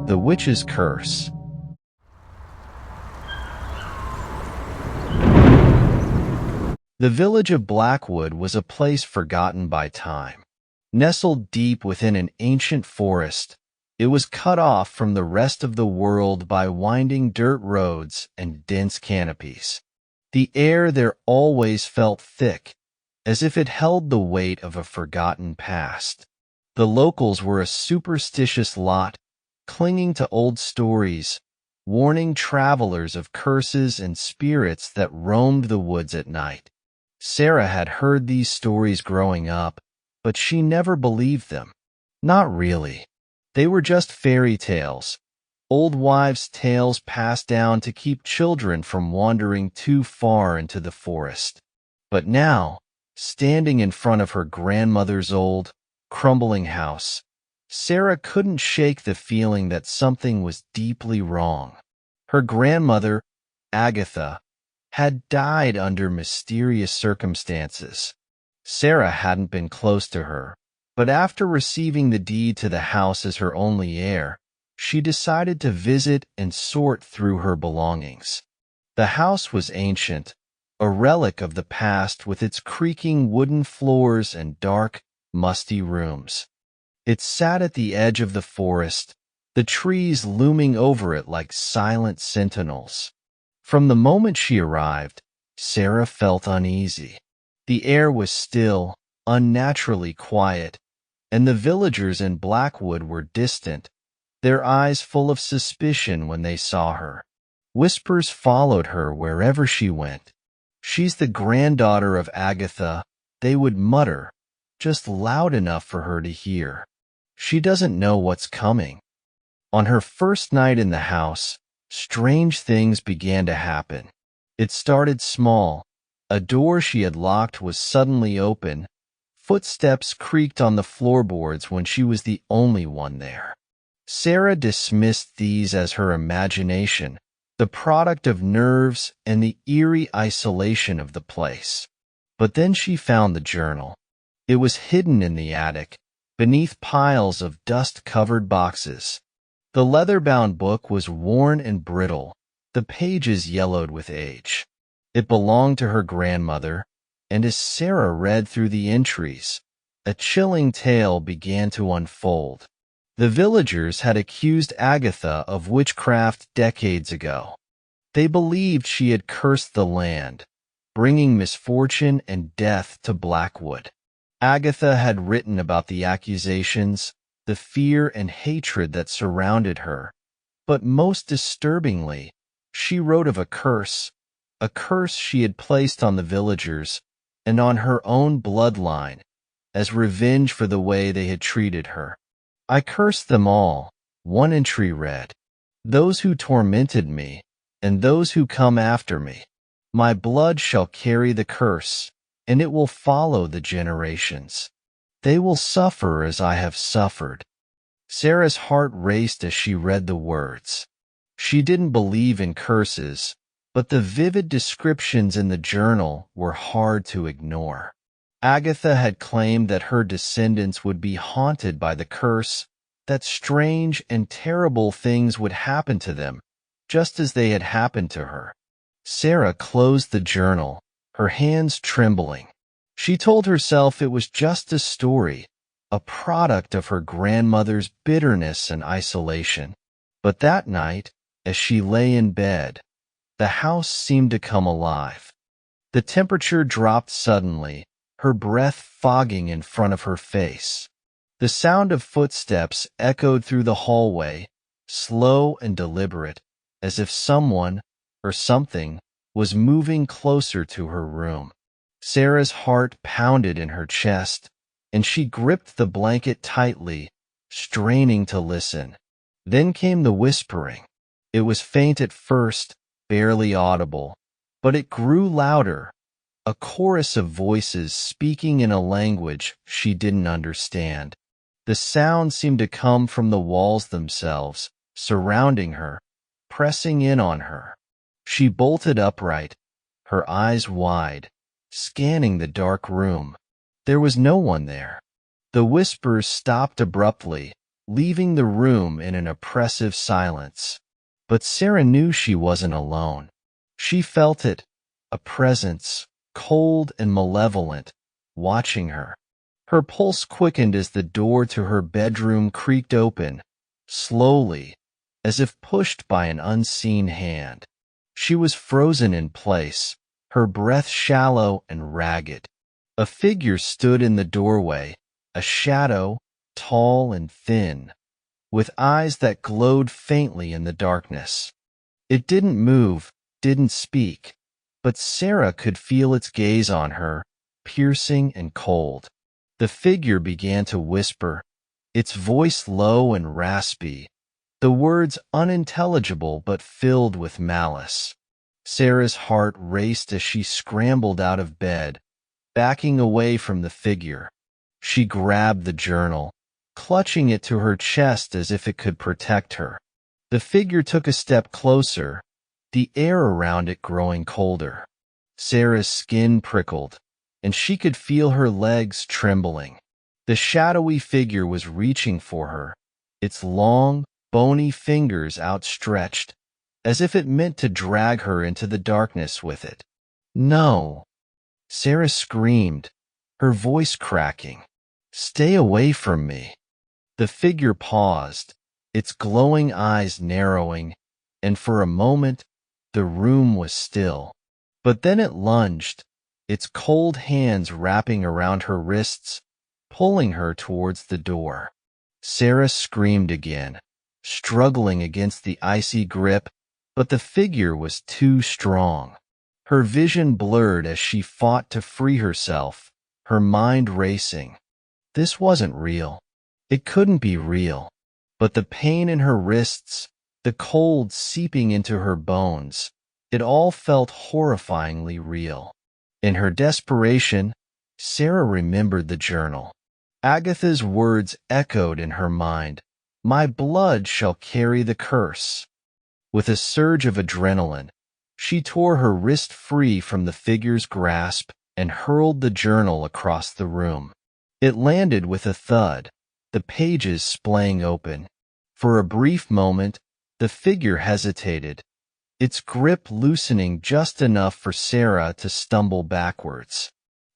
The Witch's Curse. The village of Blackwood was a place forgotten by time. Nestled deep within an ancient forest, it was cut off from the rest of the world by winding dirt roads and dense canopies. The air there always felt thick, as if it held the weight of a forgotten past. The locals were a superstitious lot, clinging to old stories, warning travelers of curses and spirits that roamed the woods at night. Sarah had heard these stories growing up, but she never believed them. Not really. They were just fairy tales, old wives' tales passed down to keep children from wandering too far into the forest. But now, standing in front of her grandmother's old, crumbling house, Sarah couldn't shake the feeling that something was deeply wrong. Her grandmother, Agatha, had died under mysterious circumstances. Sarah hadn't been close to her, but after receiving the deed to the house as her only heir, she decided to visit and sort through her belongings. The house was ancient, a relic of the past with its creaking wooden floors and dark, musty rooms. It sat at the edge of the forest, the trees looming over it like silent sentinels. From the moment she arrived, Sarah felt uneasy. The air was still, unnaturally quiet, and the villagers in Blackwood were distant, their eyes full of suspicion when they saw her. Whispers followed her wherever she went. "She's the granddaughter of Agatha," they would mutter, just loud enough for her to hear. "She doesn't know what's coming." On her first night in the house, strange things began to happen. It started small. A door she had locked was suddenly open. Footsteps creaked on the floorboards when she was the only one there. Sarah dismissed these as her imagination, the product of nerves and the eerie isolation of the place. But then she found the journal. It was hidden in the attic, beneath piles of dust-covered boxes. The leather-bound book was worn and brittle, the pages yellowed with age. It belonged to her grandmother, and as Sarah read through the entries, a chilling tale began to unfold. The villagers had accused Agatha of witchcraft decades ago. They believed she had cursed the land, bringing misfortune and death to Blackwood. Agatha had written about the accusations, the fear and hatred that surrounded her, but most disturbingly, she wrote of a curse she had placed on the villagers and on her own bloodline as revenge for the way they had treated her. "I curse them all," one entry read, "those who tormented me and those who come after me. My blood shall carry the curse, and it will follow the generations. They will suffer as I have suffered." Sarah's heart raced as she read the words. She didn't believe in curses, but the vivid descriptions in the journal were hard to ignore. Agatha had claimed that her descendants would be haunted by the curse, that strange and terrible things would happen to them, just as they had happened to her. Sarah closed the journal, her hands trembling. She told herself it was just a story, a product of her grandmother's bitterness and isolation. But that night, as she lay in bed, the house seemed to come alive. The temperature dropped suddenly, her breath fogging in front of her face. The sound of footsteps echoed through the hallway, slow and deliberate, as if someone, or something, was moving closer to her room. Sarah's heart pounded in her chest, and she gripped the blanket tightly, straining to listen. Then came the whispering. It was faint at first, barely audible, but it grew louder, a chorus of voices speaking in a language she didn't understand. The sound seemed to come from the walls themselves, surrounding her, pressing in on her. She bolted upright, her eyes wide, scanning the dark room. There was no one there. The whispers stopped abruptly, leaving the room in an oppressive silence. But Sarah knew she wasn't alone. She felt it, a presence, cold and malevolent, watching her. Her pulse quickened as the door to her bedroom creaked open, slowly, as if pushed by an unseen hand. She was frozen in place, her breath shallow and ragged. A figure stood in the doorway, a shadow, tall and thin, with eyes that glowed faintly in the darkness. It didn't move, didn't speak, but Sarah could feel its gaze on her, piercing and cold. The figure began to whisper, its voice low and raspy, the words unintelligible but filled with malice. Sarah's heart raced as she scrambled out of bed, backing away from the figure. She grabbed the journal, clutching it to her chest as if it could protect her. The figure took a step closer, the air around it growing colder. Sarah's skin prickled, and she could feel her legs trembling. The shadowy figure was reaching for her, its long, bony fingers outstretched, as if it meant to drag her into the darkness with it. "No!" Sarah screamed, her voice cracking. "Stay away from me." The figure paused, its glowing eyes narrowing, and for a moment, the room was still. But then it lunged, its cold hands wrapping around her wrists, pulling her towards the door. Sarah screamed again, struggling against the icy grip, but the figure was too strong. Her vision blurred as she fought to free herself, her mind racing. This wasn't real. It couldn't be real. But the pain in her wrists, the cold seeping into her bones, it all felt horrifyingly real. In her desperation, Sarah remembered the journal. Agatha's words echoed in her mind, "My blood shall carry the curse." With a surge of adrenaline, she tore her wrist free from the figure's grasp and hurled the journal across the room. It landed with a thud, the pages splaying open. For a brief moment, the figure hesitated, its grip loosening just enough for Sarah to stumble backwards.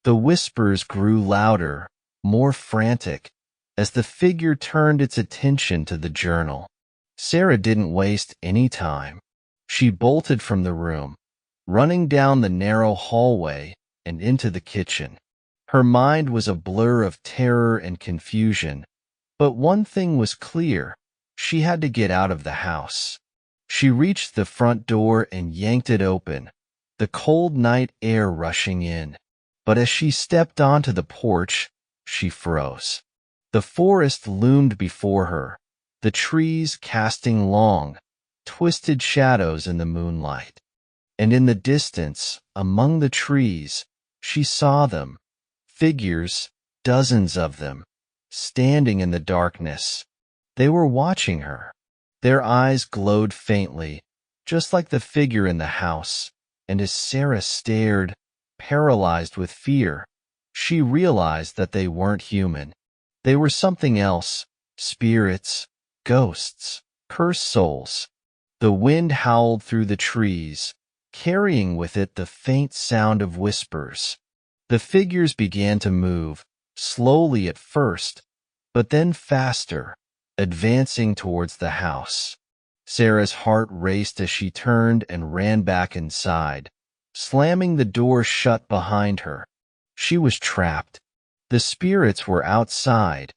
The whispers grew louder, more frantic, as the figure turned its attention to the journal. Sarah didn't waste any time. She bolted from the room, running down the narrow hallway and into the kitchen. Her mind was a blur of terror and confusion, but one thing was clear: she had to get out of the house. She reached the front door and yanked it open, the cold night air rushing in. But as she stepped onto the porch, she froze. The forest loomed before her, the trees casting long, twisted shadows in the moonlight. And in the distance, among the trees, she saw them, figures, dozens of them, standing in the darkness. They were watching her. Their eyes glowed faintly, just like the figure in the house, and as Sarah stared, paralyzed with fear, she realized that they weren't human. They were something else: spirits, ghosts, cursed souls. The wind howled through the trees, carrying with it the faint sound of whispers. The figures began to move, slowly at first, but then faster, advancing towards the house. Sarah's heart raced as she turned and ran back inside, slamming the door shut behind her. She was trapped. The spirits were outside,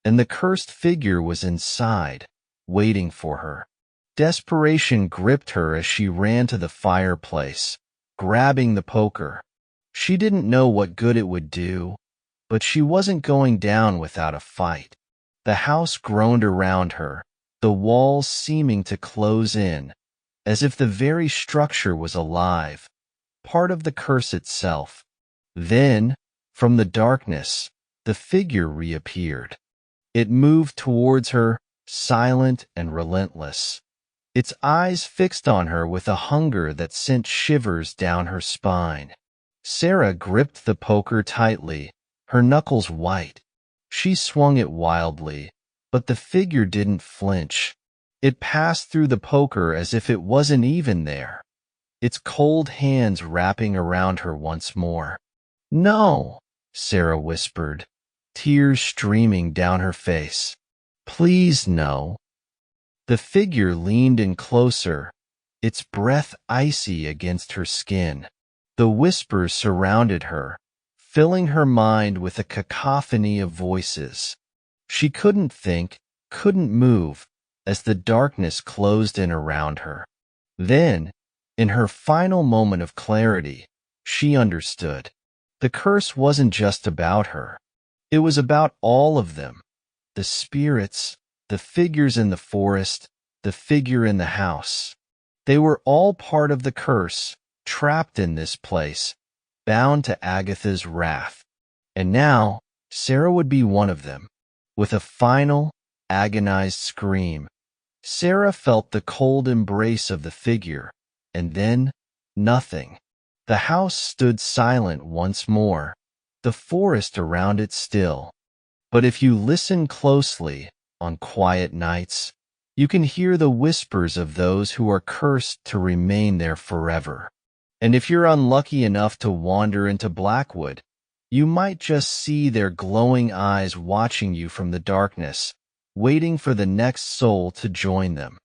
and the cursed figure was inside, waiting for her. Desperation gripped her as she ran to the fireplace, grabbing the poker. She didn't know what good it would do, but she wasn't going down without a fight. The house groaned around her, the walls seeming to close in, as if the very structure was alive, part of the curse itself. Then, from the darkness, the figure reappeared. It moved towards her, silent and relentless, its eyes fixed on her with a hunger that sent shivers down her spine. Sarah gripped the poker tightly, her knuckles white. She swung it wildly, But the figure didn't flinch. It passed through the poker as if it wasn't even there, its cold hands wrapping around her once more. "No," Sarah whispered, tears streaming down her face. "Please, no." The figure leaned in closer, its breath icy against her skin. The whispers surrounded her, filling her mind with a cacophony of voices. She couldn't think, couldn't move, as the darkness closed in around her. Then, in her final moment of clarity, she understood. The curse wasn't just about her. It was about all of them. The spirits, the figures in the forest, the figure in the house. They were all part of the curse, trapped in this place, bound to Agatha's wrath. And now, Sarah would be one of them. With a final, agonized scream, Sarah felt the cold embrace of the figure, and then nothing. The house stood silent once more, the forest around it still. But if you listen closely, on quiet nights, you can hear the whispers of those who are cursed to remain there forever. And if you're unlucky enough to wander into Blackwood, you might just see their glowing eyes watching you from the darkness, waiting for the next soul to join them.